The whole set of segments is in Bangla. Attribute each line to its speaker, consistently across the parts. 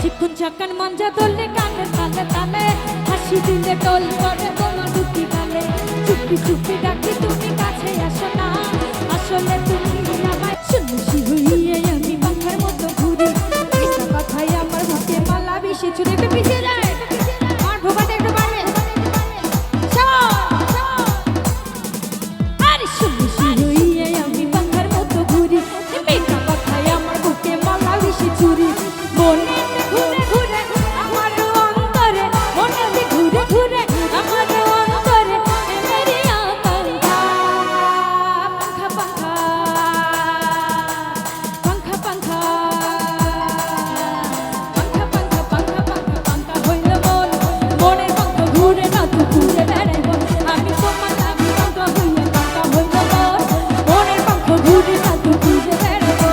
Speaker 1: বেশিক্ষণ চাকান মঞ্জা ধরলে কানে তালে তালে হাসি দিলে টোল করে তোমার দুটি গালে চুপি চুপি ডাকি তুমি কাছে আসো না আসলে তুমি আমায় শুনছি হইয়ে আমি পাখার মতো ঘুরি এটা কথাই আমার বুকে মালা বেশি ছুড়ে পিছিয়ে যায় আর ভোগাতে একটু বাড়বে আরে শুনছি হইয়ে আমি পাখার মতো ঘুরি এটা কথাই আমার বুকে মালা বেশি ছুরি মনে ঘুরে ঘুরে আমার অন্তরে মনে ঘুরে ঘুরে আমার অন্তরে মেরি আকাঙ্ক্ষা পাখা পাখা পাখা পাখা পাখা পাখা পাখা পাখা হইল মন মনের পাখা ঘুরে না তো ঘুরে বেড়াইব আমি তোমার আমি পাখা হইয়া পাখা হইল মন মনের পাখা ঘুরে না তো ঘুরে বেড়াইব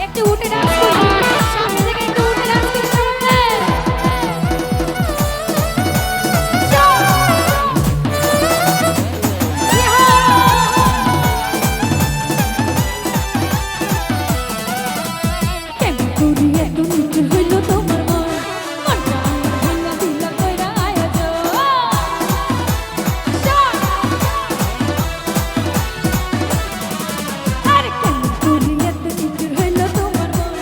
Speaker 1: একটু উঠে ডান্স করি সামনে থেকে একটু উঠে ডান্স করি কেমন করি এত নিচে হইল তোমার মন মনটা আমার ভাঙা দিলা কইরা আয়োজন আরে কেমন করি এত নিচে হইল তোমার মন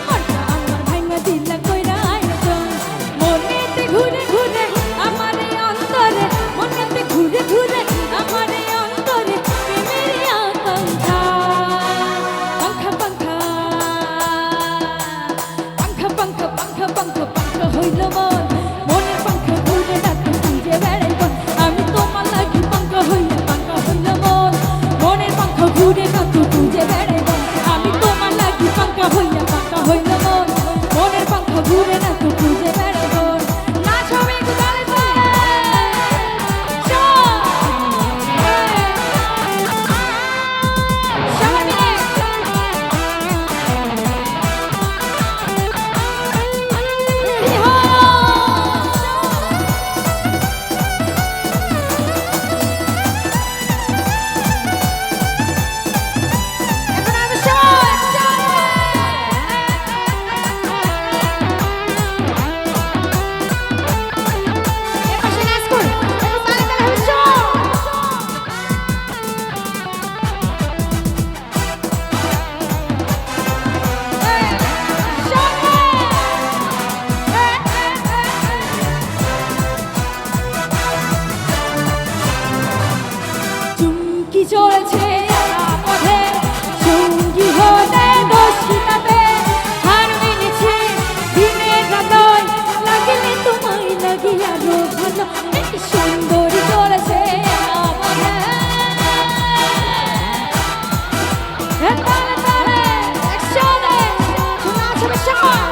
Speaker 1: মনটা আমার ভাঙা দিলা কইরা আয়োজন মনেতে ঘুরে ঘুরে আমার এই অন্তরে মনেতে ঘুরে ঘুরে আমার এই অন্তরে প্রেমের আকাঙ্ক্ষা পাখা পাখা পাখা পাখা পাখা পাখা হইল মন মনের পাখা ঘুরে রাখতে খুঁজে বেড়াইব আমি তোমার লাগি পাখা হইয়া পাখা হইল মন মনের পাখা ঘুরে রাখতে খুঁজে বেড়াইব আমি তোমার লাগি পাখা হইয়া পাখা হইল মন মনের পাখা ঘুরে রাখতে খুঁজে বেড়াইব না সবাই একটু তালে তালে সবাই মিলে এখন আমি চুমকি চলছে পথে সঙ্গী হলে দোষিতাবে হার মেনেছে দিনের রাতয় লাগলে তোমায় লাগে আরো ভালো একটি সুন্দরী চলেছে পথে তালে তালে একসাথে নাচবে সবাই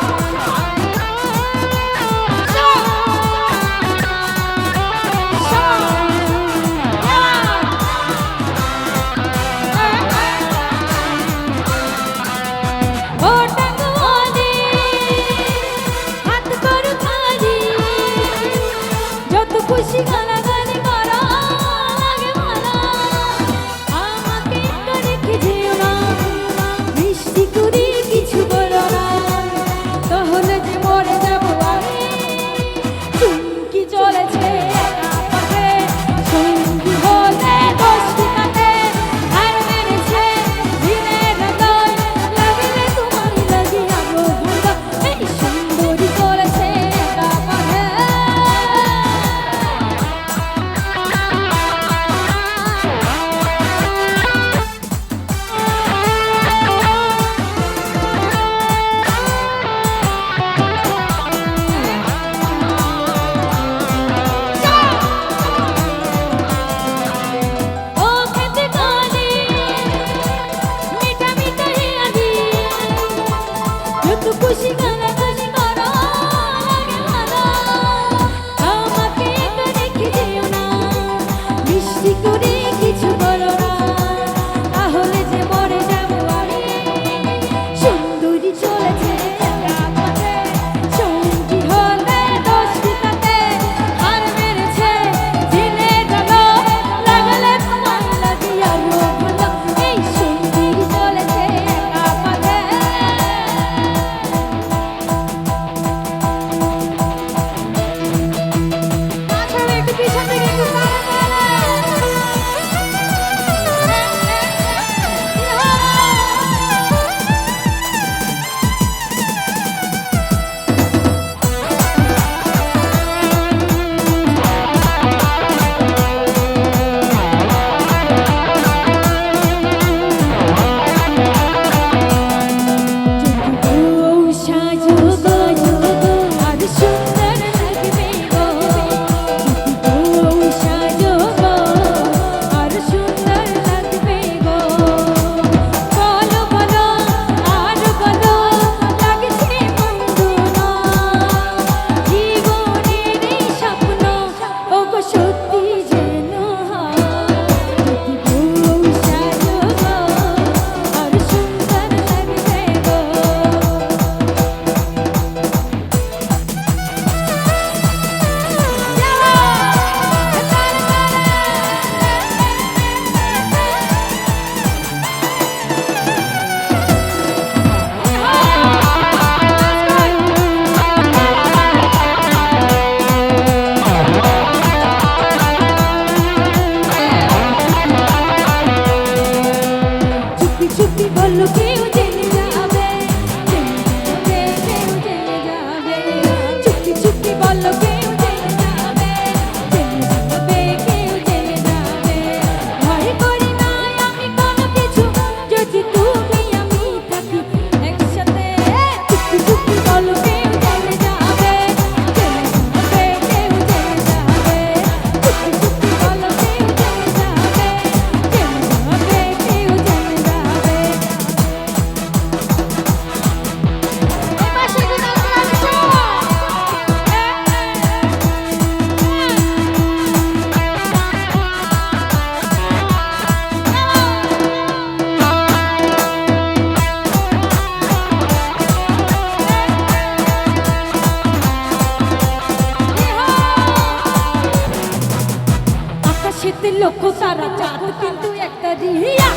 Speaker 1: তারা চাঁদ কিন্তু একটা রিয়া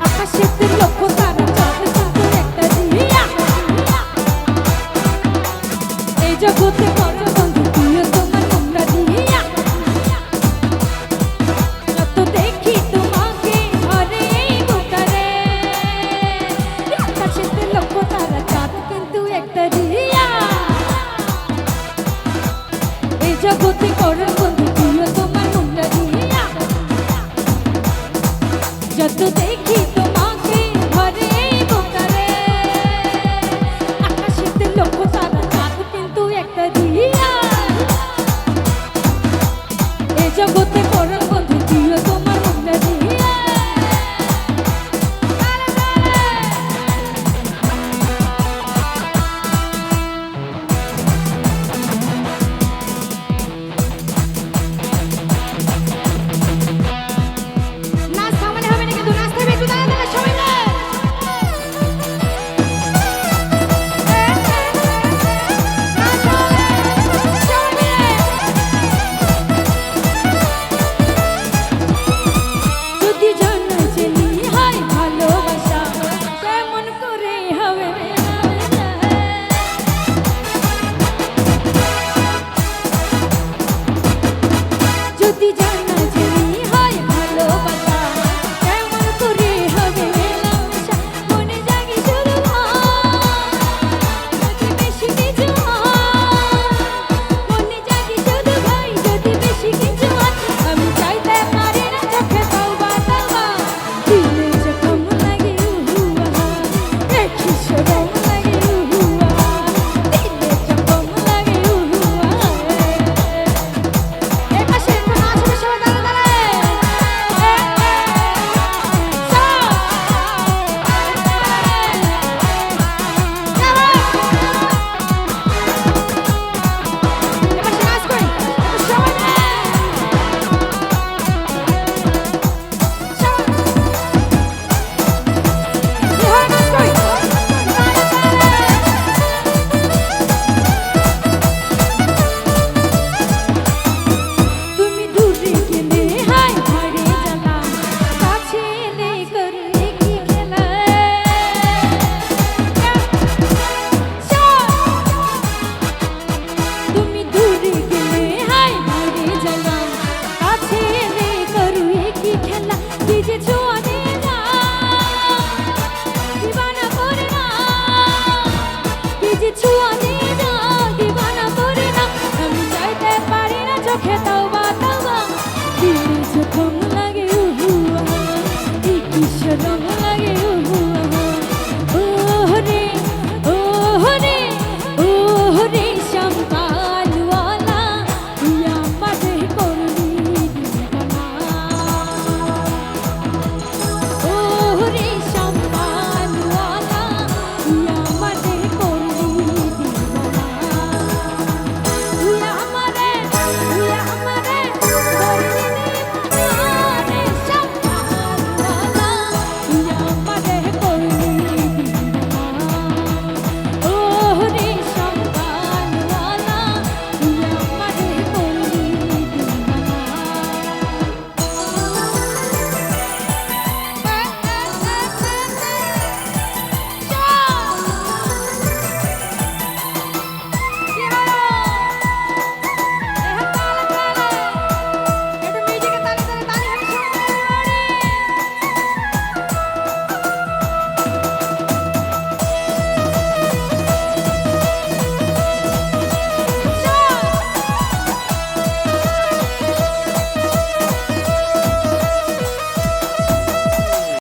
Speaker 1: আকাশেতে লক্ষ তারা চাঁদ কিন্তু একটা রিয়া এই জগতে কত বন্ধু তুইও তোমার মনটা দিয়া যত দেখি তোমাকে ঘরে এই বুতারে আকাশেতে লক্ষ তারা চাঁদ কিন্তু একটা রিয়া এই জগতে করো বন্ধু তুইও তোমার মনটা দিয়া যত দেখি তোমাকে ঘরে এই বুতারে আকাশেতে লক্ষ তারা চাঁদ কিন্তু একটা রিয়া এই জগতে করো বন্ধু তুইও তোমার মনটা দিয়া নাচ থামালে হবে না কিন্তু নাচতে হবে একটু দাঁড়া দাঁড়া সবাই মিলে নাচ হবে সবাই মিলে যদি জানা জেনি হয় ভালোবাসা কেমন করে হবে যদি